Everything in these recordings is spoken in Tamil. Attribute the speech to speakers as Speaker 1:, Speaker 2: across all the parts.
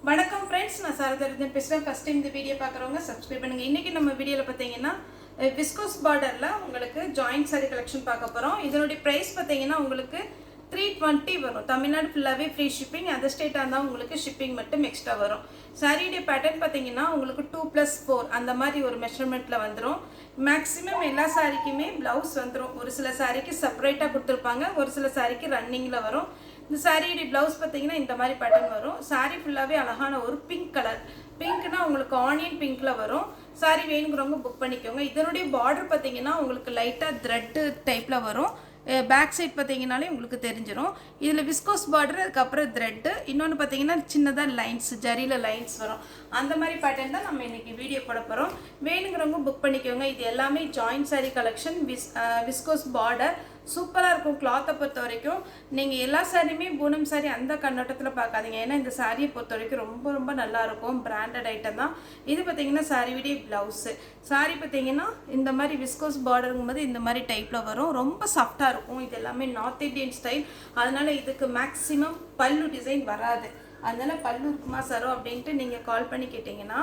Speaker 1: வணக்கம் ஃப்ரெண்ட்ஸ், நான் சாரதா பேசுகிறேன். ஃபஸ்ட் டைம் இந்த வீடியோ பார்க்குறவங்க சப்ஸ்கிரைப் பண்ணுங்கள். இன்றைக்கி நம்ம வீடியோவில் பார்த்தீங்கன்னா விஸ்கோஸ் பார்டரில் உங்களுக்கு ஜாயிண்ட் சாரி கலெக்ஷன் பார்க்க போகிறோம். இதனுடைய ப்ரைஸ் பார்த்தீங்கன்னா உங்களுக்கு 320 வரும். தமிழ்நாடு ஃபுல்லாகவே ஃப்ரீ ஷிப்பிங். அதர் ஸ்டேட்டாக இருந்தால் உங்களுக்கு ஷிப்பிங் மட்டும் எக்ஸ்ட்ரா வரும். சாரியுடைய பேட்டர்ன் பார்த்தீங்கன்னா உங்களுக்கு 2+4 அந்த மாதிரி ஒரு மெஷர்மெண்ட்டில் வந்துடும். மேக்ஸிமம் எல்லா சாரிக்குமே ப்ளவுஸ் வந்துடும். ஒரு சில சாரிக்கு செப்பரேட்டாக கொடுத்துருப்பாங்க, ஒரு சில சாரிக்கு ரன்னிங்கில் வரும். இந்த சாரியுடைய ப்ளவுஸ் பார்த்தீங்கன்னா இந்த மாதிரி பேட்டர்ன் வரும். சாரி ஃபுல்லாகவே அழகான ஒரு பிங்க் கலர். பிங்க்னா உங்களுக்கு ஆனியன் பிங்க்கில் வரும். சாரி வேணுங்கிறவங்க புக் பண்ணிக்கோங்க. இதனுடைய பார்டர் பார்த்தீங்கன்னா உங்களுக்கு லைட்டாக த்ரெட்டு டைப்பில் வரும். பேக் சைட் பார்த்தீங்கன்னாலே உங்களுக்கு தெரிஞ்சிடும். இதில் விஸ்கோஸ் பார்டர், அதுக்கப்புறம் த்ரெட்டு, இன்னொன்று பார்த்தீங்கன்னா சின்னதாக லைன்ஸ், ஜரியில் லைன்ஸ் வரும். அந்த மாதிரி பேட்டர்ன் தான் நம்ம இன்றைக்கி வீடியோ போட போகிறோம். வேணுங்கிறவங்க புக் பண்ணிக்கோங்க. இது எல்லாமே joint sorry collection. Viscose border சூப்பராக இருக்கும். கிளாத்தை பொறுத்த வரைக்கும் நீங்கள் எல்லா சாரியுமே பூனம் சாரி அந்த கண்ணோட்டத்தில் பார்க்காதீங்க. ஏன்னா இந்த சாரியை பொறுத்த வரைக்கும் ரொம்ப ரொம்ப நல்லாயிருக்கும். பிராண்டட் ஐட்டம் தான் இது. பார்த்தீங்கன்னா சாரியுடைய ப்ளவுஸு. சாரி பார்த்தீங்கன்னா இந்த மாதிரி விஸ்கோஸ் பார்டருங்கும்போது இந்த மாதிரி டைப்பில் வரும். ரொம்ப சாஃப்டாக இருக்கும். இது எல்லாமே நார்த் இந்தியன் ஸ்டைல். அதனால் இதுக்கு மேக்ஸிமம் பல்லு டிசைன் வராது. அதனால் பல்லு இருக்குமா சரோ அப்படின்ட்டு நீங்கள் கால் பண்ணி கேட்டிங்கன்னா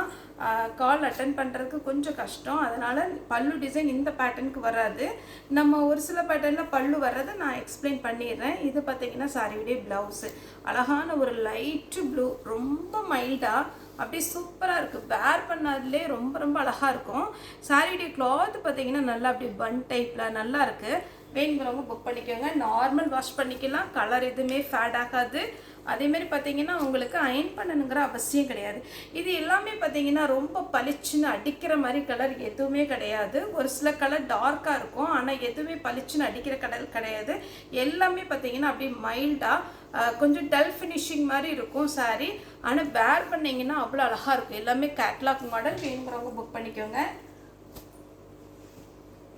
Speaker 1: கால் அட்டன் பண்ணுறதுக்கு கொஞ்சம் கஷ்டம். அதனால் பல்லு டிசைன் இந்த பேட்டர்னுக்கு வராது. நம்ம ஒரு சில பேட்டர்னில் பல்லு வர்றதை நான் எக்ஸ்பிளைன் பண்ணிடுறேன். இது பார்த்திங்கன்னா சாரியுடைய ப்ளவுஸு. அழகான ஒரு லைட்டு ப்ளூ, ரொம்ப மைல்டாக அப்படியே சூப்பராக இருக்குது. வேர் பண்ணாதுலே ரொம்ப ரொம்ப அழகாக இருக்கும். சாரியுடைய கிளாத் பார்த்திங்கன்னா நல்லா அப்படி பன் டைப்பில் நல்லா இருக்குது. வேணுங்கிறவங்க புக் பண்ணிக்கோங்க. நார்மல் வாஷ் பண்ணிக்கலாம். கலர் எதுவுமே ஃபேட் ஆகாது. அதேமாரி பார்த்தீங்கன்னா உங்களுக்கு அயன் பண்ணணுங்கிற அவசியம் கிடையாது. இது எல்லாமே பார்த்தீங்கன்னா ரொம்ப பளிச்சுன்னு அடிக்கிற மாதிரி கலர் எதுவுமே கிடையாது. ஒரு சில கலர் டார்க்காக இருக்கும், ஆனால் எதுவுமே பளிச்சுன்னு அடிக்கிற கலர் கிடையாது. எல்லாமே பார்த்தீங்கன்னா அப்படியே மைல்டாக கொஞ்சம் டல் ஃபினிஷிங் மாதிரி இருக்கும் சாரி. ஆனால் வேர் பண்ணிங்கன்னா அவ்வளோ அழகாக இருக்கும். எல்லாமே கேட்லாக் மாடல். வேணுங்கிறவங்க புக் பண்ணிக்கோங்க.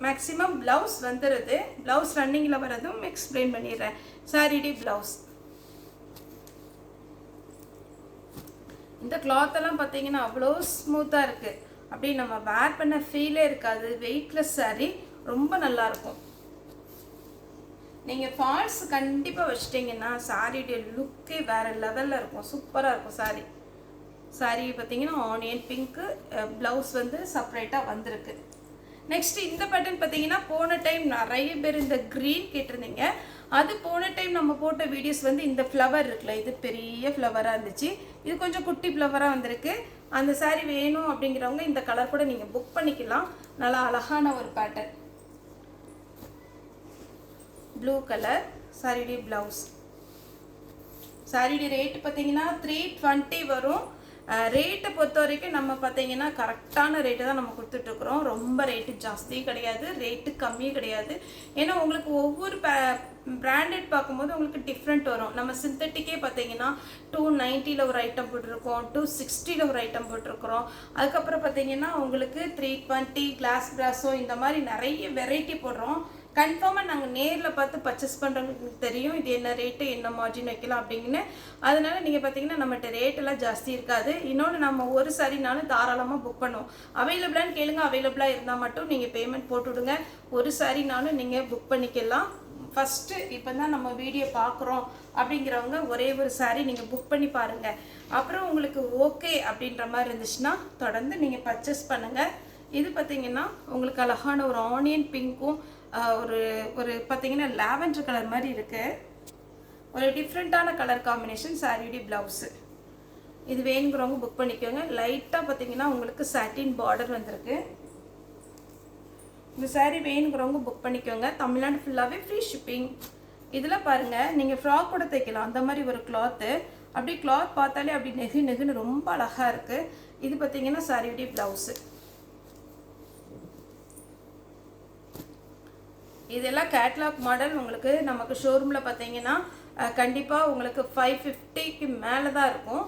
Speaker 1: மேக்ஸிமம் ப்ளவுஸ் வந்துடுது. ப்ளவுஸ் ரன்னிங்கில் வரதும் எக்ஸ்பிளைன் பண்ணிடுறேன். சாரிடி ப்ளவுஸ். இந்த கிளாத்தெல்லாம் பார்த்தீங்கன்னா அவ்வளோ ஸ்மூத்தாக இருக்குது. அப்படி நம்ம வேர் பண்ண ஃபீலே இருக்காது. வெயிட்லெஸ் சாரி, ரொம்ப நல்லாயிருக்கும். நீங்கள் ஃபால்ஸ் கண்டிப்பாக வச்சிட்டிங்கன்னா சாரியுடைய லுக்கே வேறு லெவலில் இருக்கும். சூப்பராக இருக்கும் சாரி. சாரி பார்த்தீங்கன்னா ஆனியன் பிங்க்கு, ப்ளவுஸ் வந்து செப்பரேட்டாக வந்திருக்கு. நெக்ஸ்ட்டு இந்த பேட்டர்ன் பார்த்தீங்கன்னா போன டைம் நிறைய பேர் இந்த க்ரீன் கேட்டிருந்தீங்க. அது போன டைம் நம்ம போட்ட வீடியோஸ் வந்து இந்த ஃப்ளவர் இருக்குல்ல, இது பெரிய ஃப்ளவராக இருந்துச்சு. இது கொஞ்சம் குட்டி ஃப்ளவராக வந்திருக்கு. அந்த சாரீ வேணும் அப்படிங்கிறவங்க இந்த கலர் கூட நீங்கள் புக் பண்ணிக்கலாம். நல்லா அழகான ஒரு பேட்டர்ன். ப்ளூ கலர் சாரியுடைய ப்ளவுஸ். சாரியுடைய ரேட்டு பார்த்தீங்கன்னா 320 வரும். ரேட்டை பொறுத்த வரைக்கும் நம்ம பார்த்தீங்கன்னா கரெக்டான ரேட்டு தான் நம்ம கொடுத்துட்ருக்குறோம். ரொம்ப ரேட்டு ஜாஸ்தியும் கிடையாது, ரேட்டு கம்மியும் கிடையாது. ஏன்னா உங்களுக்கு ஒவ்வொரு பிராண்டட் பார்க்கும்போது உங்களுக்கு டிஃப்ரெண்ட் வரும். நம்ம சிந்தட்டிக்கே பார்த்தீங்கன்னா 290 ஒரு ஐட்டம் போட்டிருக்கோம், 260 ஒரு ஐட்டம் போட்டிருக்கிறோம். அதுக்கப்புறம் பார்த்தீங்கன்னா உங்களுக்கு 320 கிளாஸ் பிராஸோ இந்த மாதிரி நிறைய வெரைட்டி போடுறோம். கன்ஃபார்மாக நாங்கள் நேரில் பார்த்து பர்ச்சேஸ் பண்ணுறவங்களுக்கு தெரியும் இது என்ன ரேட்டு, என்ன மார்ஜின் வைக்கலாம் அப்படிங்கன்னு. அதனால் நீங்கள் பார்த்தீங்கன்னா நம்மகிட்ட ரேட்டெல்லாம் ஜாஸ்தி இருக்காது. இன்னொன்று நம்ம ஒரு சாரினாலும் தாராளமாக புக் பண்ணுவோம். அவைலபிளான்னு கேளுங்க. அவைலபிளாக இருந்தால் மட்டும் நீங்கள் பேமெண்ட் போட்டுவிடுங்க. ஒரு சாரினாலும் நீங்கள் புக் பண்ணிக்கலாம். ஃபஸ்ட்டு இப்போ தான் நம்ம வீடியோ பார்க்குறோம் அப்படிங்கிறவங்க ஒரே ஒரு சாரி நீங்கள் புக் பண்ணி பாருங்கள். அப்புறம் உங்களுக்கு ஓகே அப்படின்ற மாதிரி இருந்துச்சுன்னா தொடர்ந்து நீங்கள் பர்ச்சேஸ் பண்ணுங்கள். இது பார்த்திங்கன்னா உங்களுக்கு அழகான ஒரு ஆனியன் பிங்க்கும் ஒரு ஒரு பார்த்தீங்கன்னா லாவெண்டர் கலர் மாதிரி இருக்குது. ஒரு டிஃப்ரெண்ட்டான கலர் காம்பினேஷன். சாரியுடைய ப்ளவுஸு. இது வேணுங்கிறவங்க புக் பண்ணிக்கோங்க. லைட்டாக பார்த்தீங்கன்னா உங்களுக்கு சாட்டின் பார்டர் வந்திருக்கு. இந்த சாரீ வேணுங்கிறவங்க புக் பண்ணிக்கோங்க. தமிழ்நாடு ஃபுல்லாகவே ஃப்ரீ ஷிப்பிங். இதில் பாருங்கள், நீங்கள் ஃப்ராக் கூட தைக்கலாம். அந்த மாதிரி ஒரு கிளாத்து. அப்படி கிளாத் பார்த்தாலே அப்படி நெகு நெகுன்னு ரொம்ப அழகாக இருக்குது. இது பார்த்தீங்கன்னா சாரியுடைய ப்ளவுஸு. இதெல்லாம் கேட்லாக் மாடல். உங்களுக்கு நமக்கு ஷோரூமில் பார்த்தீங்கன்னா கண்டிப்பாக உங்களுக்கு 550க்கு மேலே தான் இருக்கும்.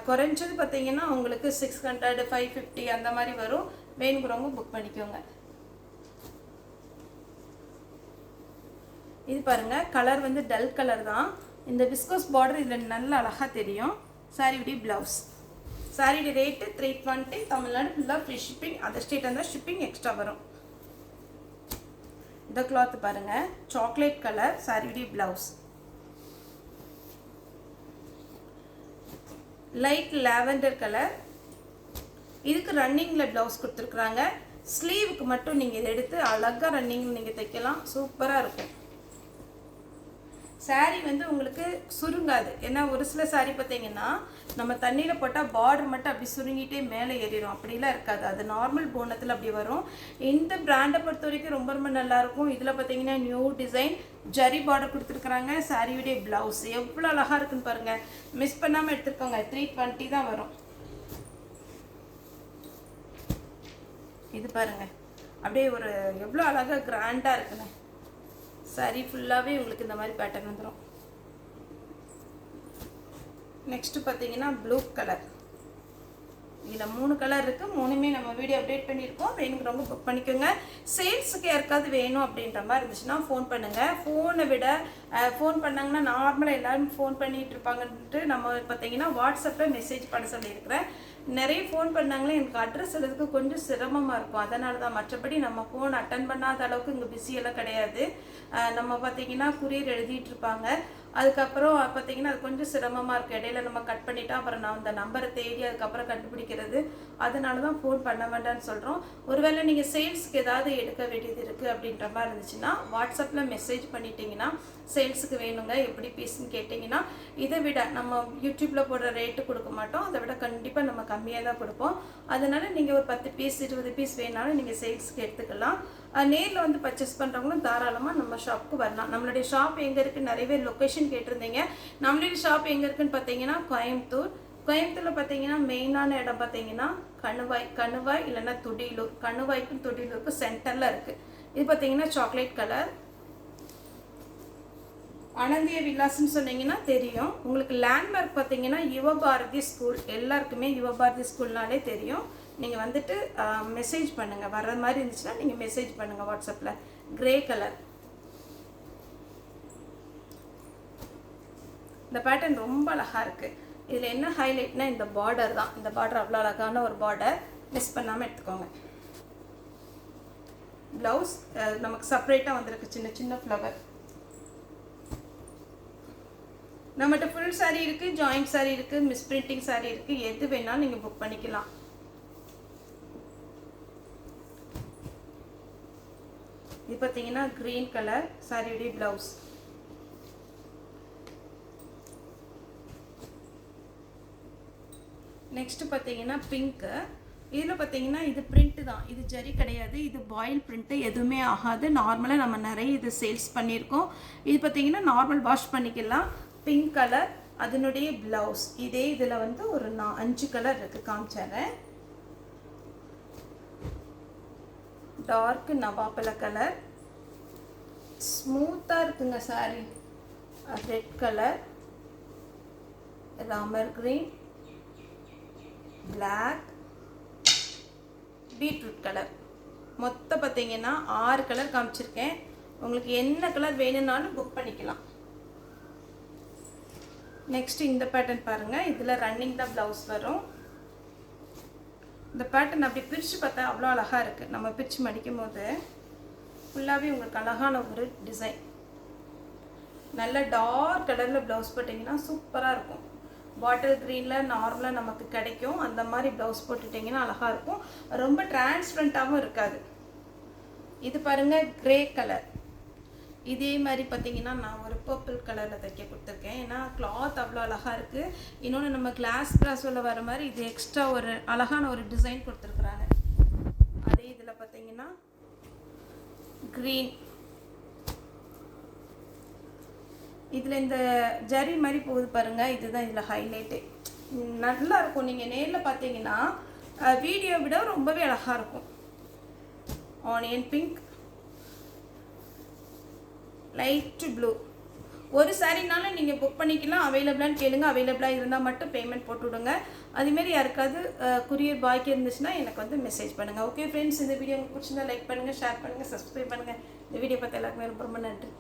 Speaker 1: குறைஞ்சது பார்த்தீங்கன்னா உங்களுக்கு 600 550 அந்த மாதிரி வரும். வேணுங்கிறவங்க புக் பண்ணிக்கோங்க. இது பாருங்கள், கலர் வந்து டல் கலர் தான். இந்த விஸ்கோஸ் பார்டர் இதில் நல்ல அழகாக தெரியும். சாரியுடைய ப்ளவுஸ். சாரியுடைய ரேட்டு 320. தமிழ்நாடு ஃபுல்லாக ஃப்ரீ ஷிப்பிங். அதர் ஸ்டேட் இருந்தால் ஷிப்பிங் எக்ஸ்ட்ரா வரும். இந்த கிளாத் பாருங்கள், சாக்லேட் கலர் சாரியுடைய ப்ளவுஸ். Light lavender colour. இதுக்கு ரன்னிங்கில் ப்ளவுஸ் கொடுத்துருக்குறாங்க. ஸ்லீவுக்கு மட்டும் நீங்கள் இதை எடுத்து அழகாக ரன்னிங் நீங்கள் தைக்கலாம். சூப்பராக இருக்கும். சாரீ வந்து உங்களுக்கு சுருங்காது. ஏன்னா ஒரு சில சாரீ பார்த்தீங்கன்னா நம்ம தண்ணியில் போட்டால் பார்டர் மட்டும் அப்படி சுருங்கிட்டே மேலே ஏறிடும். அப்படிலாம் இருக்காது. அது நார்மல் போனத்தில் அப்படி வரும். இந்த பிராண்டை பொறுத்த வரைக்கும் ரொம்ப ரொம்ப நல்லாயிருக்கும். இதில் பார்த்தீங்கன்னா நியூ டிசைன் ஜரி பார்டர் கொடுத்துருக்குறாங்க. சாரியுடைய ப்ளவுஸ் எவ்வளோ அழகாக இருக்குன்னு பாருங்கள். மிஸ் பண்ணாமல் எடுத்துருக்கோங்க. 320 தான் வரும். இது பாருங்கள், அப்படியே ஒரு எவ்வளோ அழகாக கிராண்டாக இருக்குங்க. சாரி ஃபுல்லாகவே உங்களுக்கு இந்த மாதிரி பேட்டர்ன் வந்துடும். நெக்ஸ்ட்டு பார்த்தீங்கன்னா ப்ளூ கலர். இதில் 3 கலர் இருக்குது. 3மே நம்ம வீடியோ அப்டேட் பண்ணியிருக்கோம். வேணுங்கிறவங்க ரொம்ப புக் பண்ணிக்கோங்க. சேல்ஸுக்கு யாருக்காவது வேணும் அப்படின்ற மாதிரி இருந்துச்சுன்னா ஃபோன் பண்ணுங்கள். ஃபோனை விட ஃபோன் பண்ணாங்கன்னா நார்மலாக எல்லோரும் ஃபோன் பண்ணிகிட்டு இருப்பாங்கன்ட்டு நம்ம பார்த்தீங்கன்னா வாட்ஸ்அப்பில் மெசேஜ் பண்ண சொல்லியிருக்கிறேன். நிறைய ஃபோன் பண்ணாங்களே எனக்கு அட்ரஸ் எழுதுக்கு கொஞ்சம் சிரமமாக இருக்கும். அதனால தான். மற்றபடி நம்ம ஃபோன் அட்டன் பண்ணாத அளவுக்கு இங்கே பிஸியெல்லாம் கிடையாது. நம்ம பார்த்தீங்கன்னா குரியர் எழுதிட்டு இருப்பாங்க. அதுக்கப்புறம் பார்த்தீங்கன்னா அது கொஞ்சம் சிரமமாக இருக்குது. இடையில நம்ம கட் பண்ணிட்டா அப்புறம் நான் அந்த நம்பரை தேடி அதுக்கப்புறம் கண்டுபிடிக்கிறது. அதனால தான் ஃபோன் பண்ண வேண்டாம்னு சொல்கிறோம். ஒருவேளை நீங்கள் சேல்ஸுக்கு ஏதாவது எடுக்க வேண்டியது இருக்குது அப்படின்ற மாதிரி இருந்துச்சுன்னா வாட்ஸ்அப்பில் மெசேஜ் பண்ணிட்டீங்கன்னா சேல்ஸுக்கு வேணுங்க எப்படி பீஸ்ன்னு கேட்டிங்கன்னா இதை விட நம்ம யூடியூப்பில் போடுற ரேட்டு கொடுக்க மாட்டோம். அதை விட கண்டிப்பாக நம்ம கம்மியாக தான் கொடுப்போம். அதனால் நீங்கள் ஒரு 10 பீஸ் 20 பீஸ் வேணாலும் நீங்கள் சேல்ஸுக்கு எடுத்துக்கலாம். நேரில் வந்து பர்ச்சேஸ் பண்ணுறவங்களும் தாராளமாக நம்ம ஷாப்புக்கு வரலாம். நம்மளுடைய ஷாப் எங்கே இருக்குது, நிறைய பேர் லொக்கேஷன் கேட்டிருந்தீங்க. நம்மளுடைய ஷாப் எங்கே இருக்குதுன்னு பார்த்தீங்கன்னா கோயம்புத்தூரில் பார்த்தீங்கன்னா மெயினான இடம் பார்த்தீங்கன்னா கணுவாய் இல்லைன்னா துடியலூர். கணுவாய்க்கும் துடியலூருக்கும் சென்டரில் இருக்குது. இது பார்த்தீங்கன்னா சாக்லேட் கலர். அனந்திய விலாஸ்ன்னு சொன்னீங்கன்னா தெரியும் உங்களுக்கு. லேண்ட்மார்க் பார்த்தீங்கன்னா யுவபாரதி ஸ்கூல். எல்லாருக்குமே யுவபாரதி ஸ்கூல்னாலே தெரியும். நீங்கள் வந்துட்டு மெசேஜ் பண்ணுங்கள். வர்ற மாதிரி இருந்துச்சுன்னா நீங்கள் மெசேஜ் பண்ணுங்கள் வாட்ஸ்அப்பில். Grey colour. இந்த பேட்டர்ன் ரொம்ப அழகாக இருக்குது. இதில் என்ன ஹைலைட்னா இந்த பார்டர் தான். இந்த பார்டர் அவ்வளோ அழகான ஒரு பார்டர். மிஸ் பண்ணாமல் எடுத்துக்கோங்க. ப்ளவுஸ் நமக்கு செப்பரேட்டாக வந்திருக்கு. சின்ன சின்ன ஃப்ளவர். நம்மகிட்ட ஃபுல் சாரீ இருக்குது, ஜாயிண்ட் சாரீ இருக்குது, மிஸ் பிரிண்டிங் சாரீ இருக்குது. எது வேணாலும் நீங்கள் புக் பண்ணிக்கலாம். இது பார்த்தீங்கன்னா க்ரீன் கலர் சாரியுடைய ப்ளவுஸ். நெக்ஸ்ட் பார்த்தீங்கன்னா பிங்க்கு. இதில் பார்த்தீங்கன்னா இது பிரிண்ட்டு தான். இது ஜரி கிடையாது. இது பாயில் பிரிண்ட்டு. எதுவுமே ஆகாது. நார்மலாக நம்ம நிறைய இது சேல்ஸ் பண்ணியிருக்கோம். இது பார்த்தீங்கன்னா நார்மல் வாஷ் பண்ணிக்கலாம். பிங்க் கலர் அதனுடைய ப்ளவுஸ். இதே இதில் வந்து ஒரு 5 கலர் இருக்குது. காமிச்சேன். டார்க் நவாப்பழ கலர். ஸ்மூத்தாக இருக்குங்க sari. Red colour, Ramar green, black, beetroot colour. மொத்தம் பார்த்தீங்கன்னா 6 கலர் காமிச்சிருக்கேன். உங்களுக்கு என்ன கலர் வேணும்னாலும் புக் பண்ணிக்கலாம். நெக்ஸ்ட் இந்த பேட்டர்ன் பாருங்கள். இதில் ரன்னிங் தான் ப்ளவுஸ் வரும். இந்த பேட்டர்ன் அப்படி பிரித்து பார்த்தா அவ்வளோ அழகாக இருக்குது. நம்ம பிரித்து மடிக்கும் போது ஃபுல்லாகவே உங்களுக்கு அழகான ஒரு டிசைன். நல்ல டார்க் கலரில் ப்ளவுஸ் போட்டிங்கன்னா சூப்பராக இருக்கும். பாட்டில் க்ரீனில் நார்மலாக நமக்கு கிடைக்கும். அந்த மாதிரி ப்ளவுஸ் போட்டுட்டிங்கன்னா அழகாக இருக்கும். ரொம்ப டிரான்ஸ்பரண்ட்டாகவும் இருக்காது. இது பாருங்கள் க்ரே கலர். இதே மாதிரி பார்த்தீங்கன்னா நான் ஒரு பர்பிள் கலரில் தைக்க கொடுத்துருக்கேன். ஏன்னா கிளாத் அவ்வளோ அழகாக இருக்குது. இன்னொன்று நம்ம கிளாஸ் ப்ராஸில் வர மாதிரி இது எக்ஸ்ட்ரா ஒரு அழகான ஒரு டிசைன் கொடுத்துருக்குறாங்க. அதே இதில் பார்த்தீங்கன்னா க்ரீன். இதில் இந்த ஜரி மாதிரி போகுது பாருங்கள். இதுதான் இதில் ஹைலைட்டு. நல்லா இருக்கும். நீங்கள் நேரில் பார்த்தீங்கன்னா வீடியோ விட ரொம்பவே அழகாக இருக்கும். Onion pink, light blue. ஒரு சாரினாலும் நீங்கள் புக் பண்ணிக்கலாம். அவைலபிளான்னு கேளுங்க. அவைலபிளாக இருந்தால் மட்டும் பேமெண்ட் போட்டு விடுங்க. அதுமாரி யாருக்காவது குரியர் பாய்க்கு இருந்துச்சுன்னா எனக்கு வந்து மெசேஜ் பண்ணுங்கள். ஓகே ஃப்ரெண்ட்ஸ், இந்த வீடியோ உங்களுக்கு பிடிச்சிருந்தா லைக் பண்ணுங்கள், ஷேர் பண்ணுங்கள், சப்ஸ்கிரைப் பண்ணுங்கள். இந்த வீடியோ பார்த்து எல்லாருக்குமே ரொம்ப ரொம்ப நன்றி.